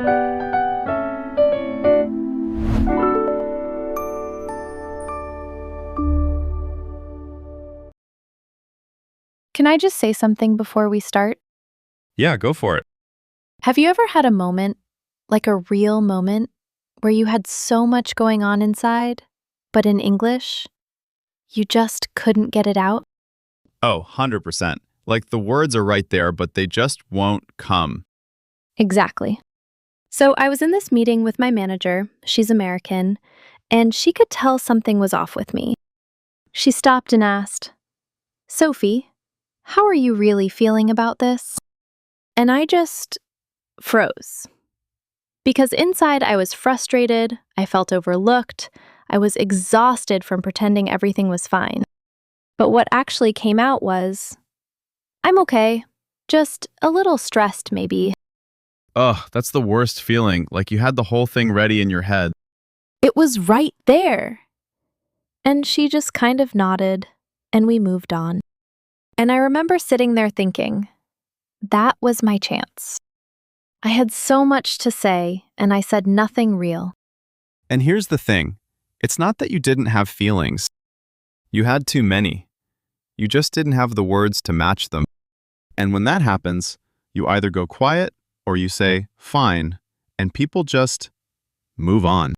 Can I just say something before we start? Yeah, go for it. Have you ever had a moment, like a real moment, where you had so much going on inside, but in English, you just couldn't get it out? Oh, 100%. Like the words are right there, but they just won't come. Exactly. So I was in this meeting with my manager, she's American, and she could tell something was off with me. She stopped and asked, "Sophie, how are you really feeling about this?" And I just froze. Because inside I was frustrated, I felt overlooked, I was exhausted from pretending everything was fine. But what actually came out was, "I'm okay, just a little stressed maybe." Ugh, that's the worst feeling, like you had the whole thing ready in your head. It was right there. And she just kind of nodded, and we moved on. And I remember sitting there thinking, that was my chance. I had so much to say, and I said nothing real. And here's the thing. It's not that you didn't have feelings. You had too many. You just didn't have the words to match them. And when that happens, you either go quiet or you say, fine, and people just move on.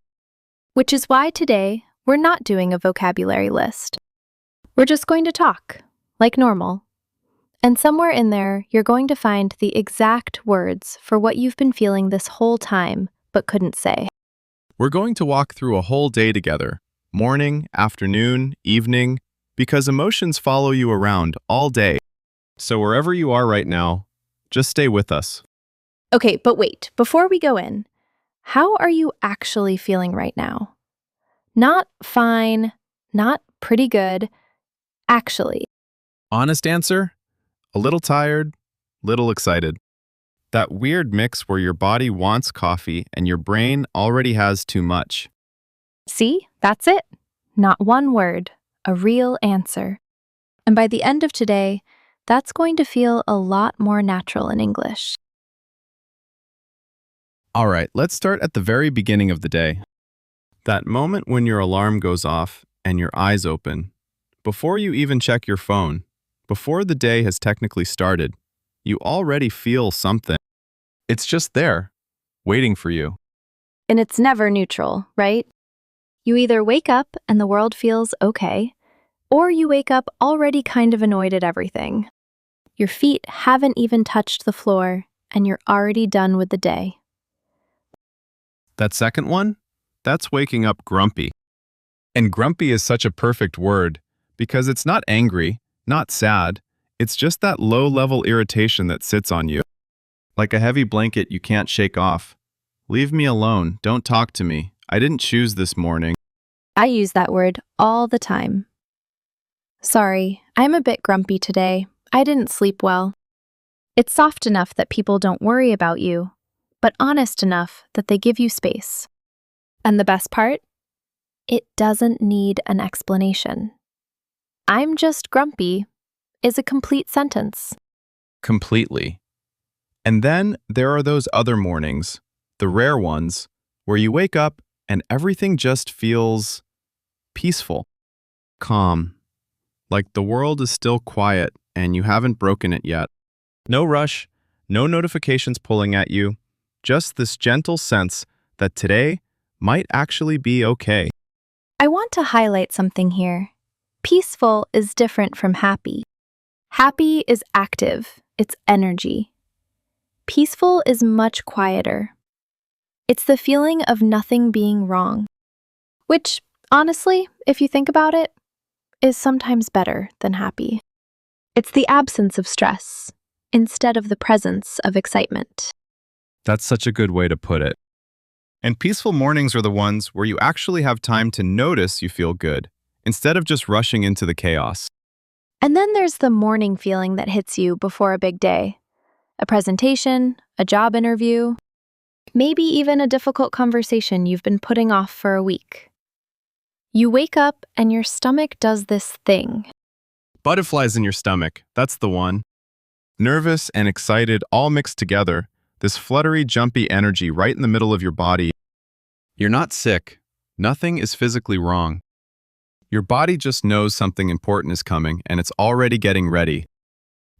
Which is why today, we're not doing a vocabulary list. We're just going to talk, like normal. And somewhere in there, you're going to find the exact words for what you've been feeling this whole time, but couldn't say. We're going to walk through a whole day together, morning, afternoon, evening, because emotions follow you around all day. So wherever you are right now, just stay with us. Okay, but wait, before we go in, how are you actually feeling right now? Not fine, not pretty good, actually. Honest answer? A little tired, little excited. That weird mix where your body wants coffee and your brain already has too much. See, that's it. Not one word, a real answer. And by the end of today, that's going to feel a lot more natural in English. All right, let's start at the very beginning of the day. That moment when your alarm goes off and your eyes open. Before you even check your phone, before the day has technically started, you already feel something. It's just there, waiting for you. And it's never neutral, right? You either wake up and the world feels okay, or you wake up already kind of annoyed at everything. Your feet haven't even touched the floor, and you're already done with the day. That second one? That's waking up grumpy. And grumpy is such a perfect word because it's not angry, not sad. It's just that low-level irritation that sits on you. Like a heavy blanket you can't shake off. Leave me alone. Don't talk to me. I didn't choose this morning. I use that word all the time. Sorry, I'm a bit grumpy today. I didn't sleep well. It's soft enough that people don't worry about you, but honest enough that they give you space. And the best part? It doesn't need an explanation. "I'm just grumpy" is a complete sentence. Completely. And then there are those other mornings, the rare ones, where you wake up and everything just feels peaceful, calm, like the world is still quiet and you haven't broken it yet. No rush, no notifications pulling at you, just this gentle sense that today might actually be okay. I want to highlight something here. Peaceful is different from happy. Happy is active, it's energy. Peaceful is much quieter. It's the feeling of nothing being wrong, which, honestly, if you think about it, is sometimes better than happy. It's the absence of stress instead of the presence of excitement. That's such a good way to put it. And peaceful mornings are the ones where you actually have time to notice you feel good, instead of just rushing into the chaos. And then there's the morning feeling that hits you before a big day. A presentation, a job interview, maybe even a difficult conversation you've been putting off for a week. You wake up and your stomach does this thing. Butterflies in your stomach, that's the one. Nervous and excited all mixed together, this fluttery, jumpy energy right in the middle of your body. You're not sick. Nothing is physically wrong. Your body just knows something important is coming, and it's already getting ready.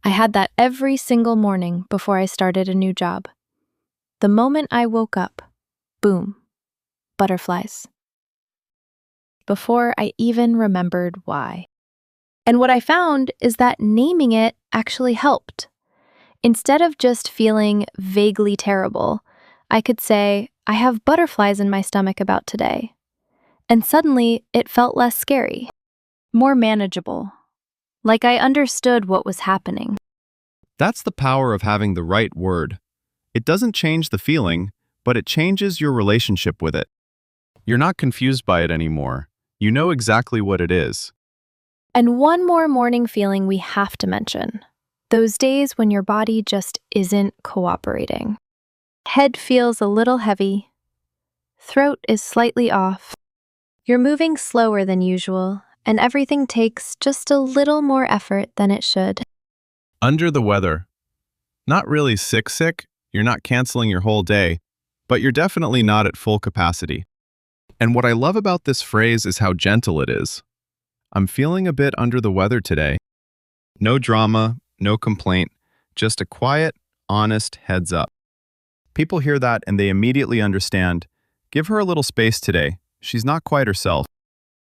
I had that every single morning before I started a new job. The moment I woke up, boom, butterflies. Before I even remembered why. And what I found is that naming it actually helped. Instead of just feeling vaguely terrible, I could say, I have butterflies in my stomach about today. And suddenly, it felt less scary, more manageable, like I understood what was happening. That's the power of having the right word. It doesn't change the feeling, but it changes your relationship with it. You're not confused by it anymore. You know exactly what it is. And one more morning feeling we have to mention. Those days when your body just isn't cooperating. Head feels a little heavy. Throat is slightly off. You're moving slower than usual, and everything takes just a little more effort than it should. Under the weather. Not really sick, you're not canceling your whole day, but you're definitely not at full capacity. And what I love about this phrase is how gentle it is. I'm feeling a bit under the weather today. No drama, no complaint, just a quiet, honest heads up. People hear that and they immediately understand. Give her a little space today. She's not quite herself.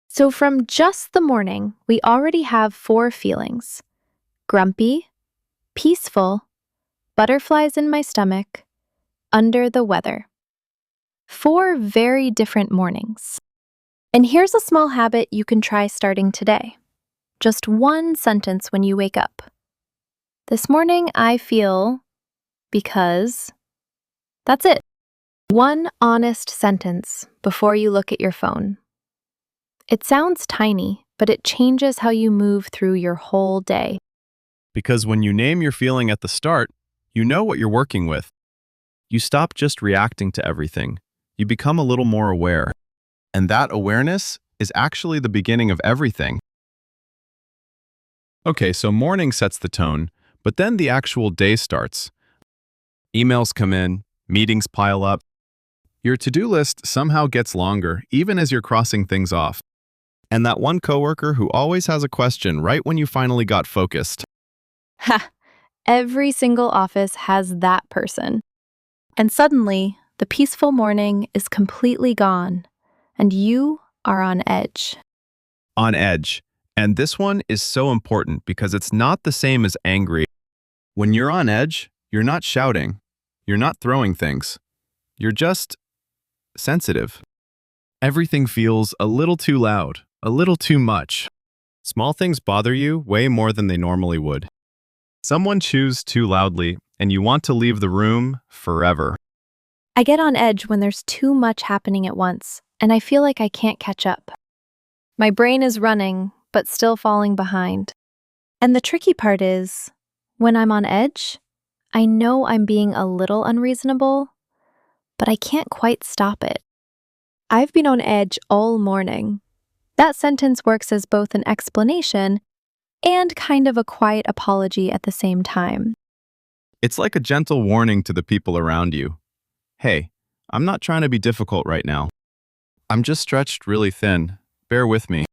So from just the morning, we already have 4 feelings. Grumpy, peaceful, butterflies in my stomach, under the weather. 4 very different mornings. And here's a small habit you can try starting today. Just one sentence when you wake up. This morning I feel because. That's it. One honest sentence before you look at your phone. It sounds tiny, but it changes how you move through your whole day. Because when you name your feeling at the start, you know what you're working with. You stop just reacting to everything. You become a little more aware. And that awareness is actually the beginning of everything. Okay, so morning sets the tone, but then the actual day starts. Emails come in, meetings pile up. Your to-do list somehow gets longer, even as you're crossing things off. And that one coworker who always has a question right when you finally got focused. Ha! Every single office has that person. And suddenly, the peaceful morning is completely gone, and you are on edge. On edge. And this one is so important because it's not the same as angry. When you're on edge, you're not shouting. You're not throwing things. You're just sensitive. Everything feels a little too loud, a little too much. Small things bother you way more than they normally would. Someone chews too loudly, and you want to leave the room forever. I get on edge when there's too much happening at once, and I feel like I can't catch up. My brain is running, but still falling behind. And the tricky part is, when I'm on edge, I know I'm being a little unreasonable, but I can't quite stop it. I've been on edge all morning. That sentence works as both an explanation and kind of a quiet apology at the same time. It's like a gentle warning to the people around you. Hey, I'm not trying to be difficult right now. I'm just stretched really thin. Bear with me.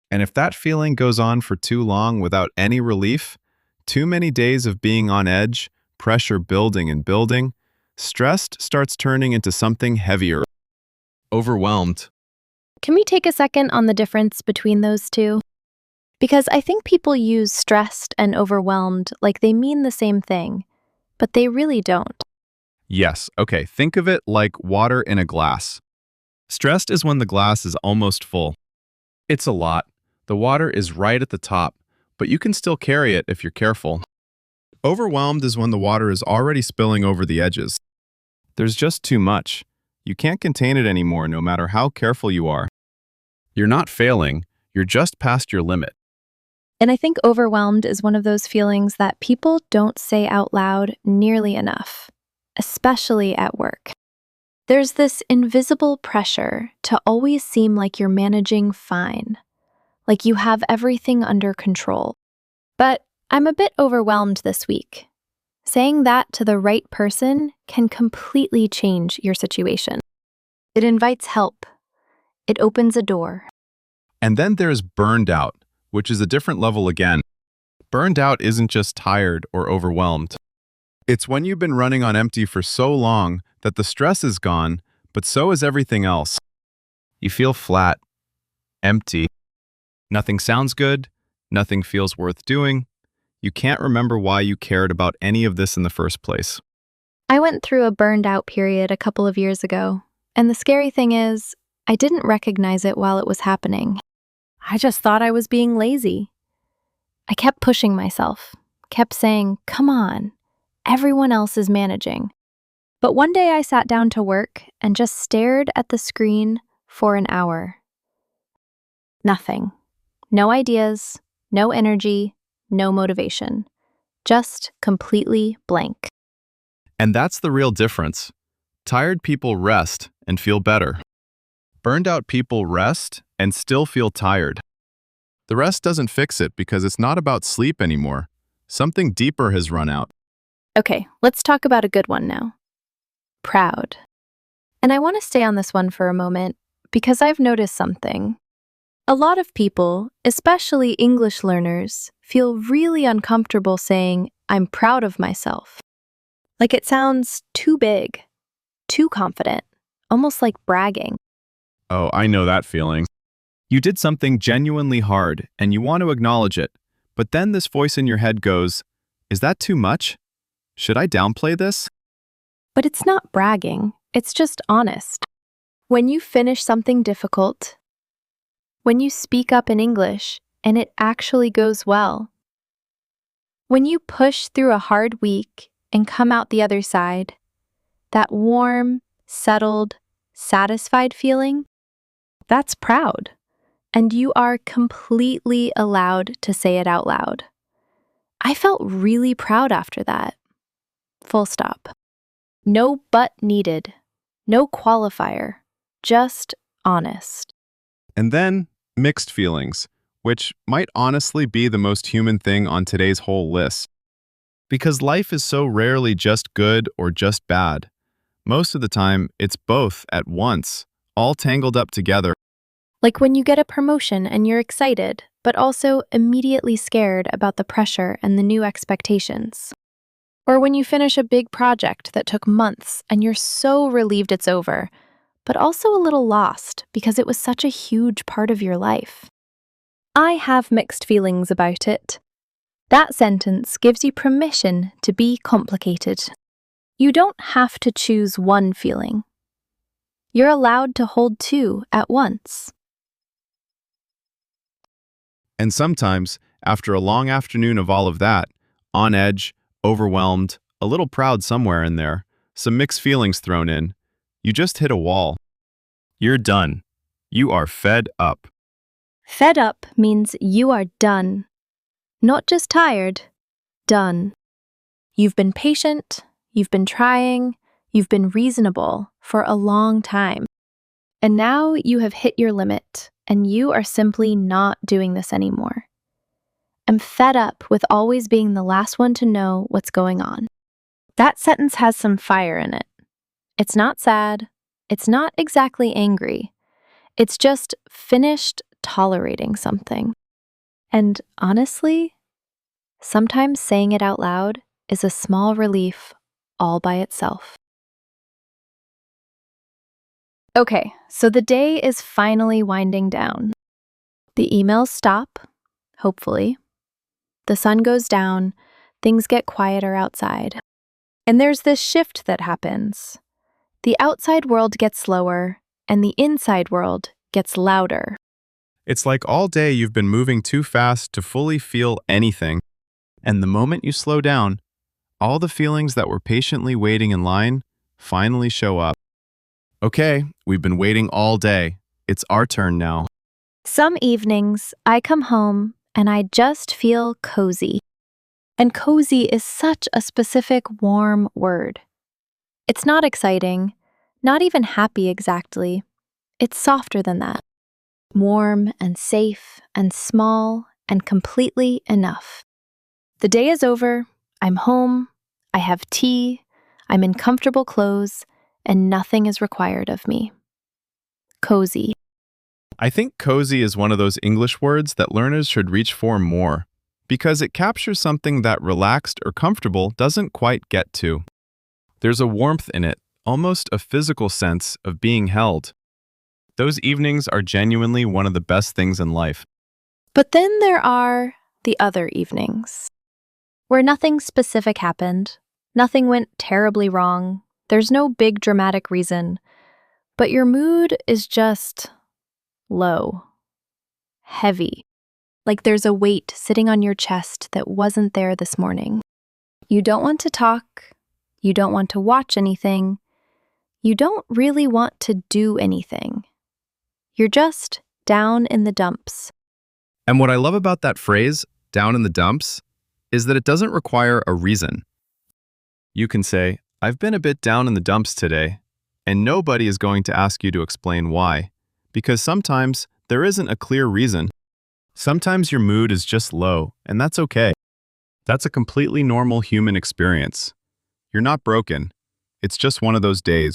And if that feeling goes on for too long without any relief, too many days of being on edge, pressure building and building, stressed starts turning into something heavier. Overwhelmed. Can we take a second on the difference between those two? Because I think people use stressed and overwhelmed like they mean the same thing, but they really don't. Yes, okay, think of it like water in a glass. Stressed is when the glass is almost full. It's a lot. The water is right at the top, but you can still carry it if you're careful. Overwhelmed is when the water is already spilling over the edges. There's just too much. You can't contain it anymore no matter how careful you are. You're not failing, you're just past your limit. And I think overwhelmed is one of those feelings that people don't say out loud nearly enough, especially at work. There's this invisible pressure to always seem like you're managing fine, like you have everything under control. But I'm a bit overwhelmed this week. Saying that to the right person can completely change your situation. It invites help. It opens a door. And then there's burned out, which is a different level again. Burned out isn't just tired or overwhelmed. It's when you've been running on empty for so long that the stress is gone, but so is everything else. You feel flat, empty. Nothing sounds good. Nothing feels worth doing. You can't remember why you cared about any of this in the first place. I went through a burned out period a couple of years ago, and the scary thing is, I didn't recognize it while it was happening. I just thought I was being lazy. I kept pushing myself, kept saying, "Come on, everyone else is managing." But one day I sat down to work and just stared at the screen for an hour. Nothing. No ideas, no energy, no motivation. Just completely blank. And that's the real difference. Tired people rest and feel better. Burned out people rest and still feel tired. The rest doesn't fix it because it's not about sleep anymore. Something deeper has run out. Okay, let's talk about a good one now. Proud. And I want to stay on this one for a moment because I've noticed something. A lot of people, especially English learners, feel really uncomfortable saying, "I'm proud of myself." Like it sounds too big, too confident, almost like bragging. Oh, I know that feeling. You did something genuinely hard and you want to acknowledge it, but then this voice in your head goes, "Is that too much? Should I downplay this?" But it's not bragging, it's just honest. When you finish something difficult, when you speak up in English and it actually goes well, when you push through a hard week and come out the other side, that warm, settled, satisfied feeling, that's proud. And you are completely allowed to say it out loud. I felt really proud after that. Full stop. No but needed. No qualifier. Just honest. And then, mixed feelings, which might honestly be the most human thing on today's whole list. Because life is so rarely just good or just bad. Most of the time, it's both at once, all tangled up together. Like when you get a promotion and you're excited, but also immediately scared about the pressure and the new expectations. Or when you finish a big project that took months and you're so relieved it's over, but also a little lost because it was such a huge part of your life. I have mixed feelings about it. That sentence gives you permission to be complicated. You don't have to choose one feeling. You're allowed to hold two at once. And sometimes, after a long afternoon of all of that, on edge, overwhelmed, a little proud somewhere in there, some mixed feelings thrown in, you just hit a wall. You're done. You are fed up. Fed up means you are done. Not just tired, done. You've been patient, you've been trying, you've been reasonable for a long time. And now you have hit your limit, and you are simply not doing this anymore. I'm fed up with always being the last one to know what's going on. That sentence has some fire in it. It's not sad. It's not exactly angry. It's just finished tolerating something. And honestly, sometimes saying it out loud is a small relief all by itself. Okay, so the day is finally winding down. The emails stop, hopefully. The sun goes down, things get quieter outside. And there's this shift that happens. The outside world gets slower, and the inside world gets louder. It's like all day you've been moving too fast to fully feel anything. And the moment you slow down, all the feelings that were patiently waiting in line finally show up. Okay, we've been waiting all day. It's our turn now. Some evenings, I come home and I just feel cozy. And cozy is such a specific, warm word. It's not exciting, not even happy exactly. It's softer than that. Warm and safe and small and completely enough. The day is over, I'm home, I have tea, I'm in comfortable clothes, and nothing is required of me. Cozy. I think cozy is one of those English words that learners should reach for more, because it captures something that relaxed or comfortable doesn't quite get to. There's a warmth in it, almost a physical sense of being held. Those evenings are genuinely one of the best things in life. But then there are the other evenings, where nothing specific happened, nothing went terribly wrong, there's no big dramatic reason, but your mood is just low, heavy, like there's a weight sitting on your chest that wasn't there this morning. You don't want to talk, you don't want to watch anything, you don't really want to do anything. You're just down in the dumps. And what I love about that phrase, down in the dumps, is that it doesn't require a reason. You can say, I've been a bit down in the dumps today, and nobody is going to ask you to explain why, because sometimes there isn't a clear reason. Sometimes your mood is just low, and that's okay. That's a completely normal human experience. You're not broken. It's just one of those days.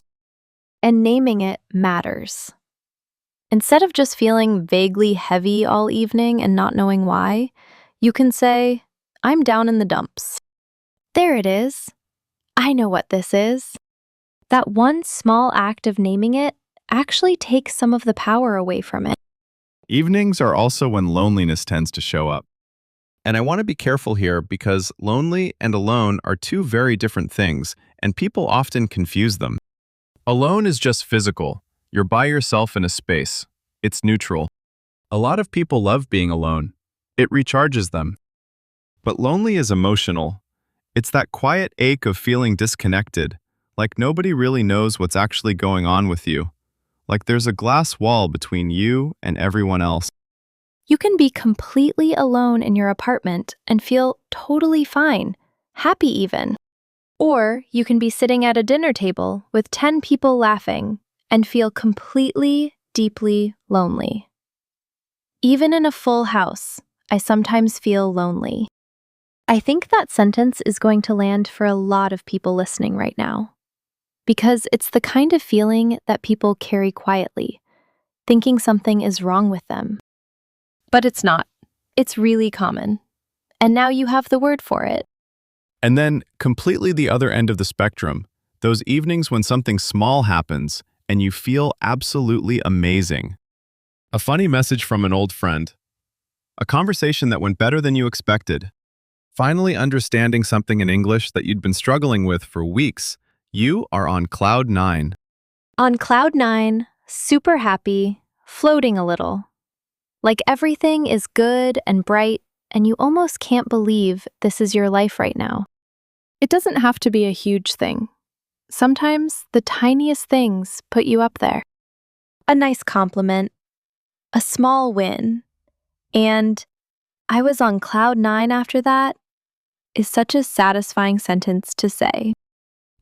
And naming it matters. Instead of just feeling vaguely heavy all evening and not knowing why, you can say, I'm down in the dumps. There it is. I know what this is. That one small act of naming it actually takes some of the power away from it. Evenings are also when loneliness tends to show up. And I want to be careful here because lonely and alone are two very different things, and people often confuse them. Alone is just physical. You're by yourself in a space. It's neutral. A lot of people love being alone. It recharges them. But lonely is emotional. It's that quiet ache of feeling disconnected, like nobody really knows what's actually going on with you, like there's a glass wall between you and everyone else. You can be completely alone in your apartment and feel totally fine, happy even. Or you can be sitting at a dinner table with 10 people laughing and feel completely, deeply lonely. Even in a full house, I sometimes feel lonely. I think that sentence is going to land for a lot of people listening right now, because it's the kind of feeling that people carry quietly, thinking something is wrong with them. But it's not. It's really common. And now you have the word for it. And then, completely the other end of the spectrum, those evenings when something small happens and you feel absolutely amazing. A funny message from an old friend. A conversation that went better than you expected. Finally understanding something in English that you'd been struggling with for weeks. You are on cloud 9. On cloud 9, super happy, floating a little. Like everything is good and bright, and you almost can't believe this is your life right now. It doesn't have to be a huge thing. Sometimes the tiniest things put you up there. A nice compliment, a small win, and I was on cloud 9 after that is such a satisfying sentence to say.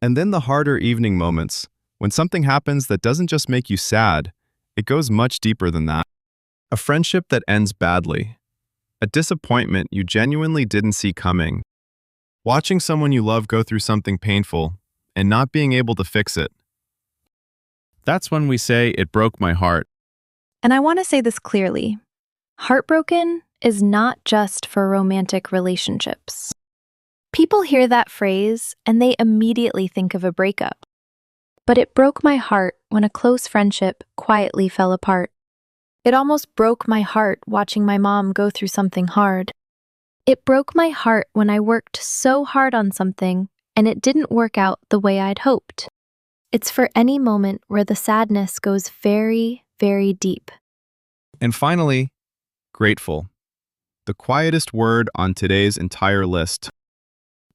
And then the harder evening moments, when something happens that doesn't just make you sad, it goes much deeper than that. A friendship that ends badly. A disappointment you genuinely didn't see coming. Watching someone you love go through something painful and not being able to fix it. That's when we say it broke my heart. And I want to say this clearly. Heartbroken is not just for romantic relationships. People hear that phrase and they immediately think of a breakup. But it broke my heart when a close friendship quietly fell apart. It almost broke my heart watching my mom go through something hard. It broke my heart when I worked so hard on something and it didn't work out the way I'd hoped. It's for any moment where the sadness goes very, very deep. And finally, grateful. The quietest word on today's entire list.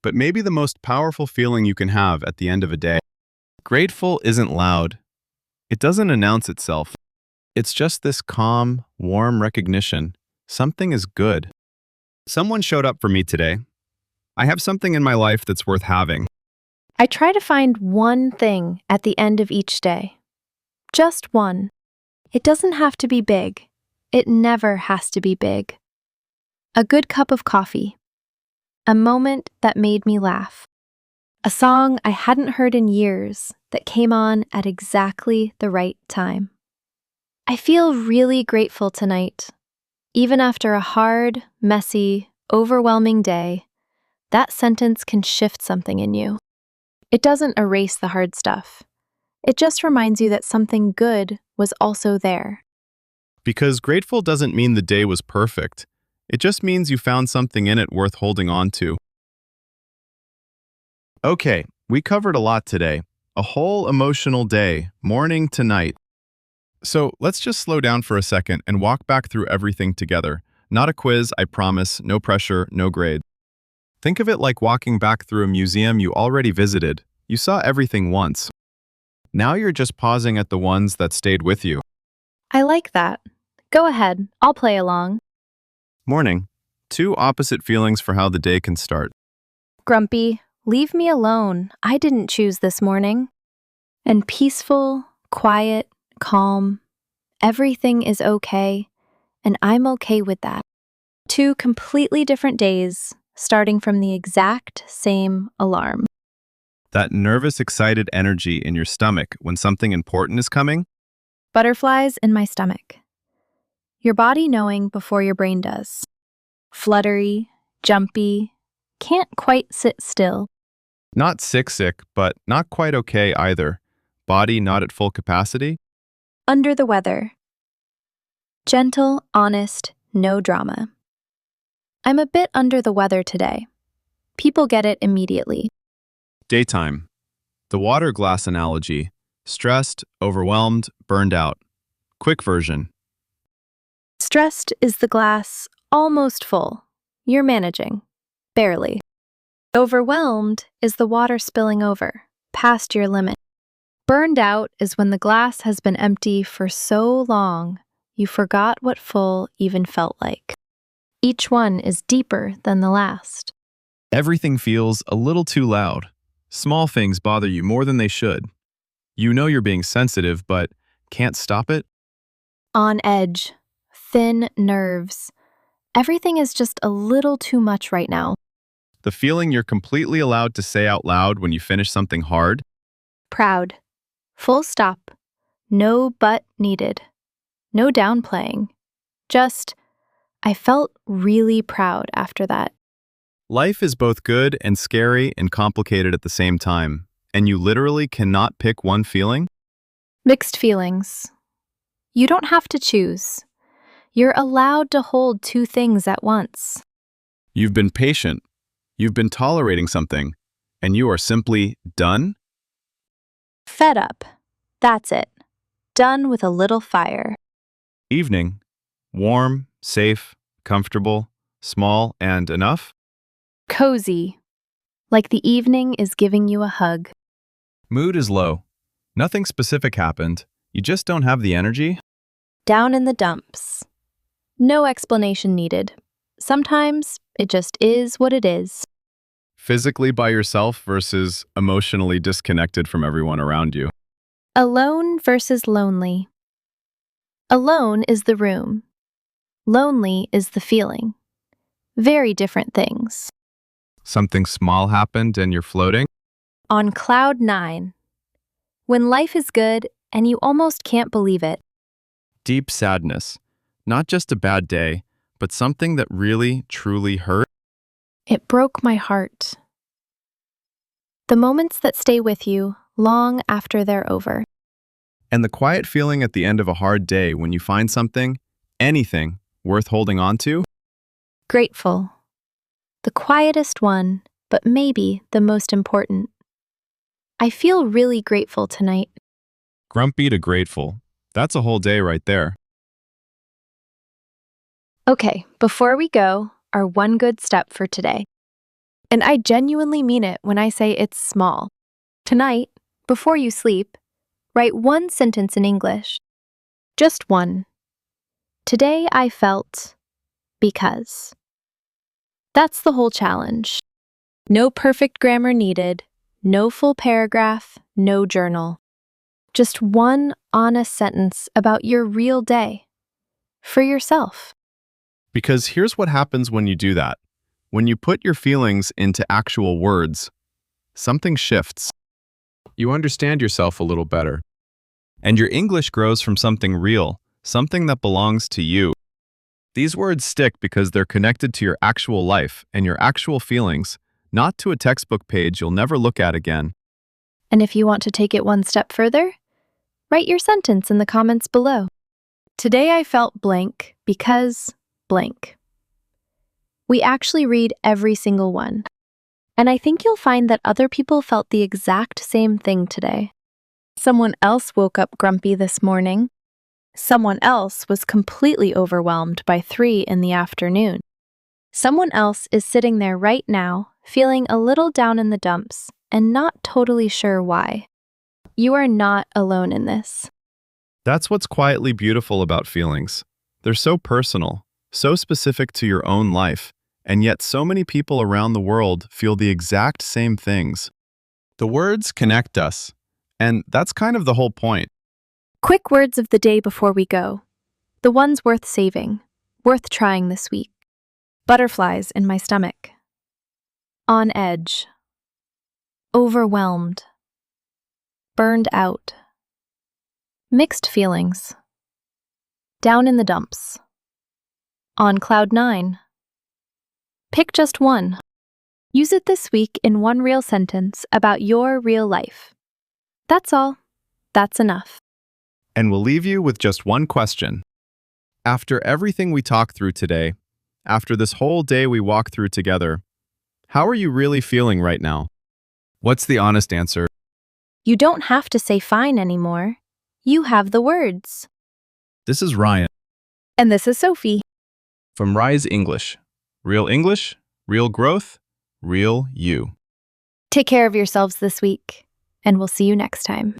But maybe the most powerful feeling you can have at the end of a day. Grateful isn't loud. It doesn't announce itself. It's just this calm, warm recognition. Something is good. Someone showed up for me today. I have something in my life that's worth having. I try to find one thing at the end of each day. Just one. It doesn't have to be big. It never has to be big. A good cup of coffee. A moment that made me laugh. A song I hadn't heard in years that came on at exactly the right time. I feel really grateful tonight. Even after a hard, messy, overwhelming day, that sentence can shift something in you. It doesn't erase the hard stuff. It just reminds you that something good was also there. Because grateful doesn't mean the day was perfect. It just means you found something in it worth holding on to. Okay, we covered a lot today. A whole emotional day, morning to night. So let's just slow down for a second and walk back through everything together. Not a quiz, I promise, no pressure, no grade. Think of it like walking back through a museum you already visited. You saw everything once. Now you're just pausing at the ones that stayed with you. I like that. Go ahead, I'll play along. Morning. Two opposite feelings for how the day can start. Grumpy, leave me alone. I didn't choose this morning. And peaceful, quiet, calm. Everything is okay, and I'm okay with that. Two completely different days, starting from the exact same alarm. That nervous, excited energy in your stomach when something important is coming. Butterflies in my stomach. Your body knowing before your brain does. Fluttery, jumpy, can't quite sit still. Not sick, but not quite okay either. Body not at full capacity. Under the weather. Gentle, honest, no drama. I'm a bit under the weather today. People get it immediately. Daytime. The water glass analogy. Stressed, overwhelmed, burned out. Quick version. Stressed is the glass almost full. You're managing. Barely. Overwhelmed is the water spilling over, past your limit. Burned out is when the glass has been empty for so long, you forgot what full even felt like. Each one is deeper than the last. Everything feels a little too loud. Small things bother you more than they should. You know you're being sensitive, but can't stop it. On edge. Thin nerves. Everything is just a little too much right now. The feeling you're completely allowed to say out loud when you finish something hard. Proud. Full stop. No but needed. No downplaying. Just, I felt really proud after that. Life is both good and scary and complicated at the same time, and you literally cannot pick one feeling. Mixed feelings. You don't have to choose. You're allowed to hold two things at once. You've been patient, you've been tolerating something, and you are simply done. Fed up. That's it. Done with a little fire. Evening. Warm, safe, comfortable, small, and enough. Cozy. Like the evening is giving you a hug. Mood is low. Nothing specific happened. You just don't have the energy. Down in the dumps. No explanation needed. Sometimes it just is what it is. Physically by yourself versus emotionally disconnected from everyone around you. Alone versus lonely. Alone is the room. Lonely is the feeling. Very different things. Something small happened and you're floating. On cloud 9. When life is good and you almost can't believe it. Deep sadness. Not just a bad day, but something that really, truly hurt. It broke my heart. The moments that stay with you long after they're over. And the quiet feeling at the end of a hard day when you find something, anything, worth holding on to. Grateful. The quietest one, but maybe the most important. I feel really grateful tonight. Grumpy to grateful. That's a whole day right there. Okay, before we go, our one good step for today. And I genuinely mean it when I say it's small. Tonight, before you sleep, write one sentence in English. Just one. Today I felt because. That's the whole challenge. No perfect grammar needed, no full paragraph, no journal. Just one honest sentence about your real day. For yourself. Because here's what happens when you do that. When you put your feelings into actual words, something shifts. You understand yourself a little better. And your English grows from something real, something that belongs to you. These words stick because they're connected to your actual life and your actual feelings, not to a textbook page you'll never look at again. And if you want to take it one step further, write your sentence in the comments below. Today I felt blank because blank. We actually read every single one. And I think you'll find that other people felt the exact same thing today. Someone else woke up grumpy this morning. Someone else was completely overwhelmed by 3 in the afternoon. Someone else is sitting there right now, feeling a little down in the dumps and not totally sure why. You are not alone in this. That's what's quietly beautiful about feelings. They're so personal, so specific to your own life, and yet so many people around the world feel the exact same things. The words connect us, and that's kind of the whole point. Quick words of the day before we go. The ones worth saving, worth trying this week. Butterflies in my stomach. On edge. Overwhelmed. Burned out. Mixed feelings. Down in the dumps. On cloud 9. Pick just one. Use it this week in one real sentence about your real life. That's all. That's enough. And we'll leave you with just one question. After everything we talked through today, after this whole day we walked through together, how are you really feeling right now? What's the honest answer? You don't have to say fine anymore. You have the words. This is Ryan. And this is Sophie. From Rise English, real growth, real you. Take care of yourselves this week, and we'll see you next time.